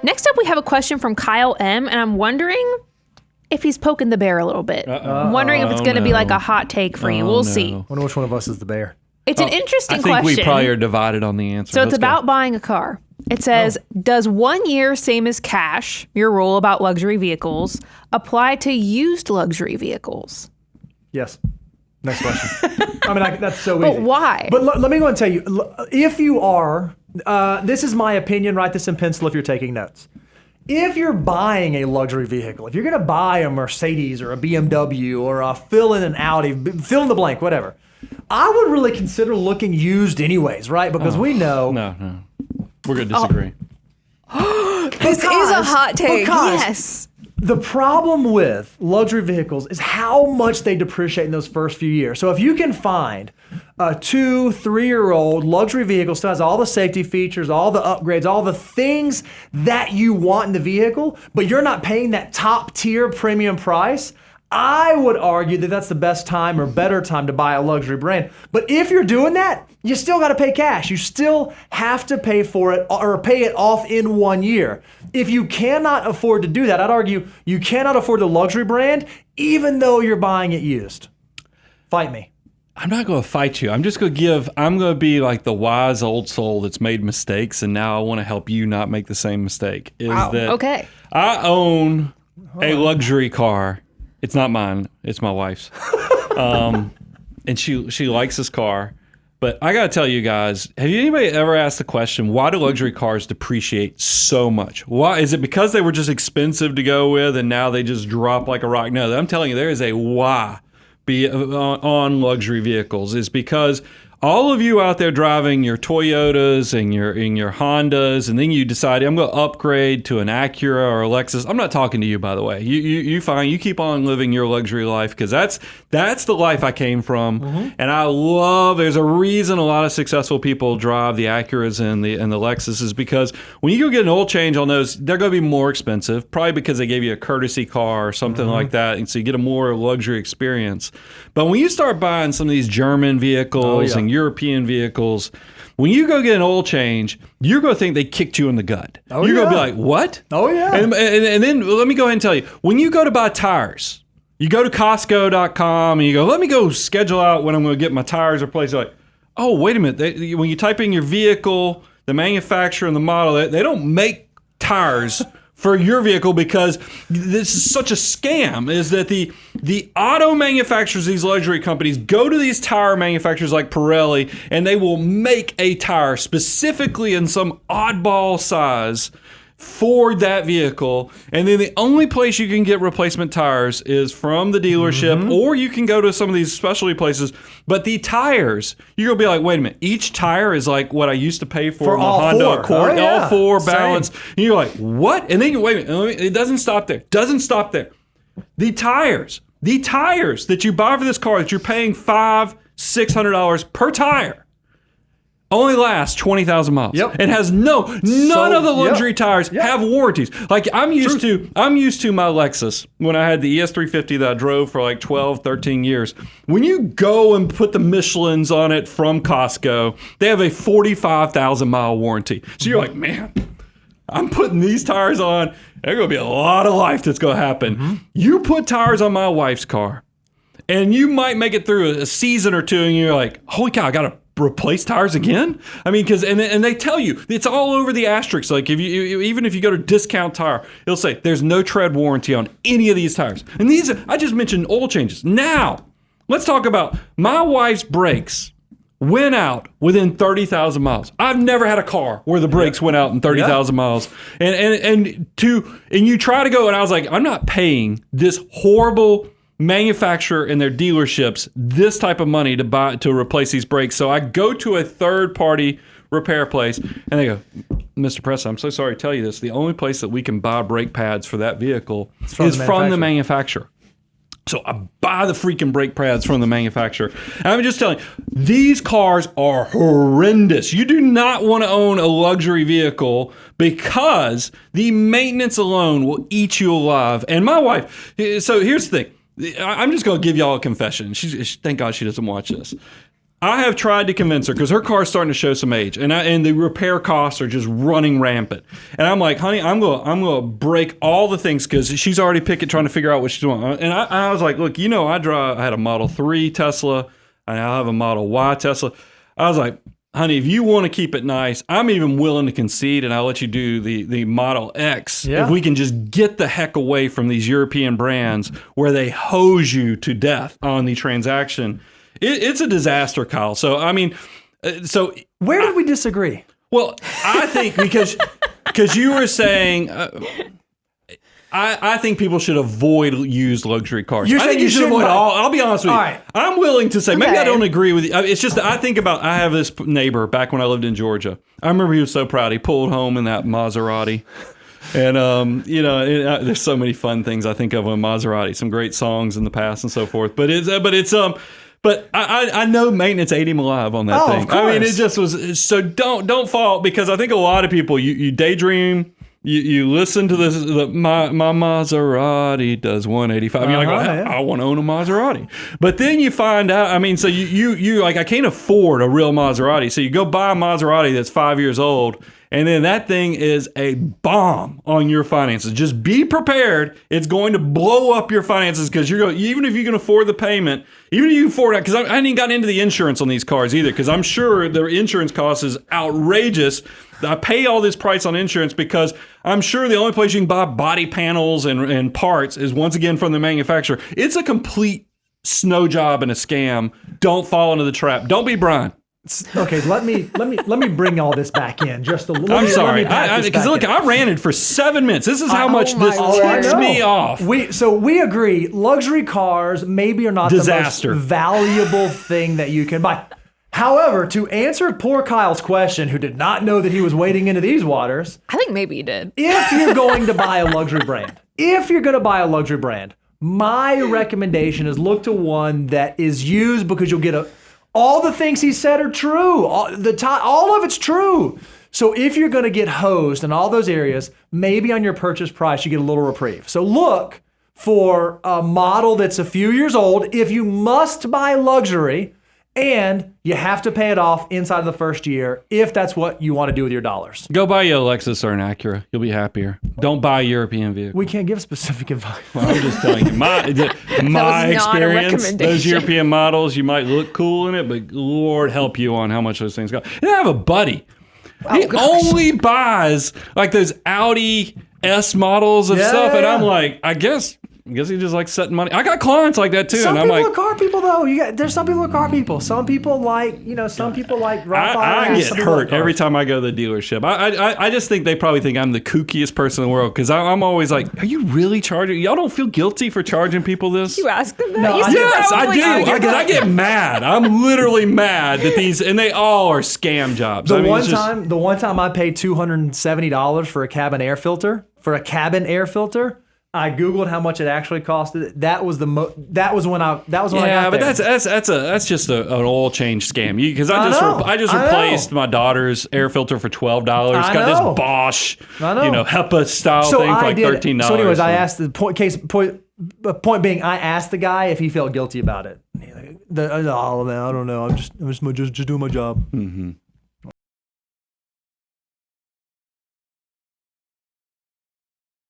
Next up, we have a question from Kyle M. And I'm wondering if he's poking the bear a little bit. I'm wondering if it's going to be like a hot take for you. We'll see. I wonder which one of us is the bear. It's an interesting question. I think we probably are divided on the answer. So it's about buying a car. It says, does 1 year, same as cash, your rule about luxury vehicles, apply to used luxury vehicles? Yes. Next question. I mean, that's so easy. But why? But let me go and tell you, if you are, this is my opinion, write this in pencil if you're taking notes. If you're buying a luxury vehicle, if you're going to buy a Mercedes or a BMW or a fill in an Audi, fill in the blank, whatever, I would really consider looking used anyways, right? Because we know. No. We're going to disagree. This is a hot take. Yes. The problem with luxury vehicles is how much they depreciate in those first few years. So if you can find a 2-3-year-old luxury vehicle, still has all the safety features, all the upgrades, all the things that you want in the vehicle, but you're not paying that top tier premium price, I would argue that that's the best time or better time to buy a luxury brand. But if you're doing that, you still got to pay cash. You still have to pay for it or pay it off in 1 year. If you cannot afford to do that, I'd argue you cannot afford the luxury brand even though you're buying it used. Fight me. I'm not going to fight you. I'm going to be like the wise old soul that's made mistakes, and now I want to help you not make the same mistake. Okay. I own a luxury car. It's not mine. It's my wife's. And she likes this car. But I got to tell you guys, have anybody ever asked the question, why do luxury cars depreciate so much? Why? Is it because they were just expensive to go with and now they just drop like a rock? No, I'm telling you, there is a why on luxury vehicles. Is because all of you out there driving your Toyotas and your Hondas, and then you decide, I'm going to upgrade to an Acura or a Lexus. I'm not talking to you, by the way. You fine. You keep on living your luxury life, because that's the life I came from. Mm-hmm. And I love, there's a reason a lot of successful people drive the Acuras and the Lexuses, because when you go get an oil change on those, they're going to be more expensive, probably because they gave you a courtesy car or something like that. And so you get a more luxury experience. But when you start buying some of these German vehicles and European vehicles, when you go get an oil change, you're going to think they kicked you in the gut. You're going to be like, what? Oh, yeah. And then let me go ahead and tell you, when you go to buy tires, you go to Costco.com and you go, let me go schedule out when I'm going to get my tires replaced. You're like, oh, wait a minute. When you type in your vehicle, the manufacturer and the model, they don't make tires for your vehicle, because this is such a scam, is that the auto manufacturers, these luxury companies, go to these tire manufacturers like Pirelli, and they will make a tire specifically in some oddball size for that vehicle, and then the only place you can get replacement tires is from the dealership, or you can go to some of these specialty places. But the tires, you're gonna be like, wait a minute, each tire is like what I used to pay for my Honda Accord, all four balance. And you're like, what? And then you wait a minute, it doesn't stop there. The tires that you buy for this car that you're paying $500-$600 per tire only lasts 20,000 miles. Yep. It has none of the luxury tires have warranties. Like I'm used to my Lexus when I had the ES350 that I drove for like 12, 13 years. When you go and put the Michelins on it from Costco, they have a 45,000 mile warranty. So you're like, man, I'm putting these tires on. There's going to be a lot of life that's going to happen. You put tires on my wife's car, and you might make it through a season or two, and you're like, holy cow, I got to replace tires again? I mean, because and they tell you it's all over the asterisks. Like even if you go to Discount Tire, it'll say there's no tread warranty on any of these tires. And these, I just mentioned oil changes. Now let's talk about my wife's brakes. Went out within 30,000 miles. I've never had a car where the brakes went out in 30,000 miles. And you try to go, and I was like, I'm not paying this horrible manufacturer and their dealerships this type of money to replace these brakes. So I go to a third-party repair place, and they go, Mr. Preston, I'm so sorry to tell you this. The only place that we can buy brake pads for that vehicle is from the manufacturer. So I buy the freaking brake pads from the manufacturer. And I'm just telling you, these cars are horrendous. You do not want to own a luxury vehicle, because the maintenance alone will eat you alive. And my wife, so here's the thing. I'm just going to give y'all a confession. Thank God she doesn't watch this. I have tried to convince her because her car's starting to show some age, and the repair costs are just running rampant. And I'm like, honey, I'm gonna break all the things because she's already trying to figure out what she's doing. And I was like, look, I had a Model 3 Tesla, and I have a Model Y Tesla. I was like, honey, if you want to keep it nice, I'm even willing to concede, and I'll let you do the Model X if we can just get the heck away from these European brands where they hose you to death on the transaction. It's a disaster, Kyle. So, I mean, where did we disagree? Well, I think because you were saying... I think people should avoid used luxury cars. You're I saying think you should avoid all. I'll be honest with you. All right. I'm willing to say, maybe I don't agree with you. It's just that I have this neighbor back when I lived in Georgia. I remember he was so proud. He pulled home in that Maserati. And, there's so many fun things I think of in Maserati, some great songs in the past and so forth. But I know maintenance ate him alive on that thing. Of course. I mean, it just was, so don't fall, because I think a lot of people, you daydream, you listen to this, my Maserati does 185. You're like, I want to own a Maserati. But then you find out, I mean, so you like, I can't afford a real Maserati. So you go buy a Maserati that's 5 years old, and then that thing is a bomb on your finances. Just be prepared. It's going to blow up your finances because even if you can afford the payment, even if you can afford it, because I hadn't even gotten into the insurance on these cars either, because I'm sure the insurance cost is outrageous. I pay all this price on insurance because I'm sure the only place you can buy body panels and parts is once again from the manufacturer. It's a complete snow job and a scam. Don't fall into the trap. Don't be Brian. Okay, let me bring all this back in just a little. I'm sorry, because look, I ranted for 7 minutes. This is how much this ticks me off. We agree. Luxury cars maybe are not Disaster. the most valuable thing that you can buy. However, to answer poor Kyle's question, who did not know that he was wading into these waters, I think maybe you did. if you're going to buy a luxury brand, my recommendation is look to one that is used, because you'll get all the things he said are true. All of it's true. So if you're going to get hosed in all those areas, maybe on your purchase price, you get a little reprieve. So look for a model that's a few years old. If you must buy luxury, and you have to pay it off inside of the first year, if that's what you want to do with your dollars. Go buy you a Lexus or an Acura. You'll be happier. Don't buy a European vehicle. We can't give specific advice. Well, I'm just telling you. My experience, those European models, you might look cool in it, but Lord help you on how much those things cost. And I have a buddy. He only buys like those Audi S models of stuff, and I'm like, I guess he just likes setting money. I got clients like that too. Some and people I'm like, are car people though. There's some people who are car people. Some people like, some people like rock I get hurt every time I go to the dealership. I just think they probably think I'm the kookiest person in the world, because I'm always like, are you really charging? Y'all don't feel guilty for charging people this? You ask them that? No, Yes, I do. Because I get mad. I'm literally mad that and they all are scam jobs. The one time I paid $270 for a cabin air filter, I Googled how much it actually costed. That was when I got there. Yeah, but that's just an oil change scam. Because I just replaced my daughter's air filter for $12. Got this Bosch, HEPA style thing for like $13. So anyways, I asked the point being, I asked the guy if he felt guilty about it. I don't know. I'm just doing my job. Mm-hmm.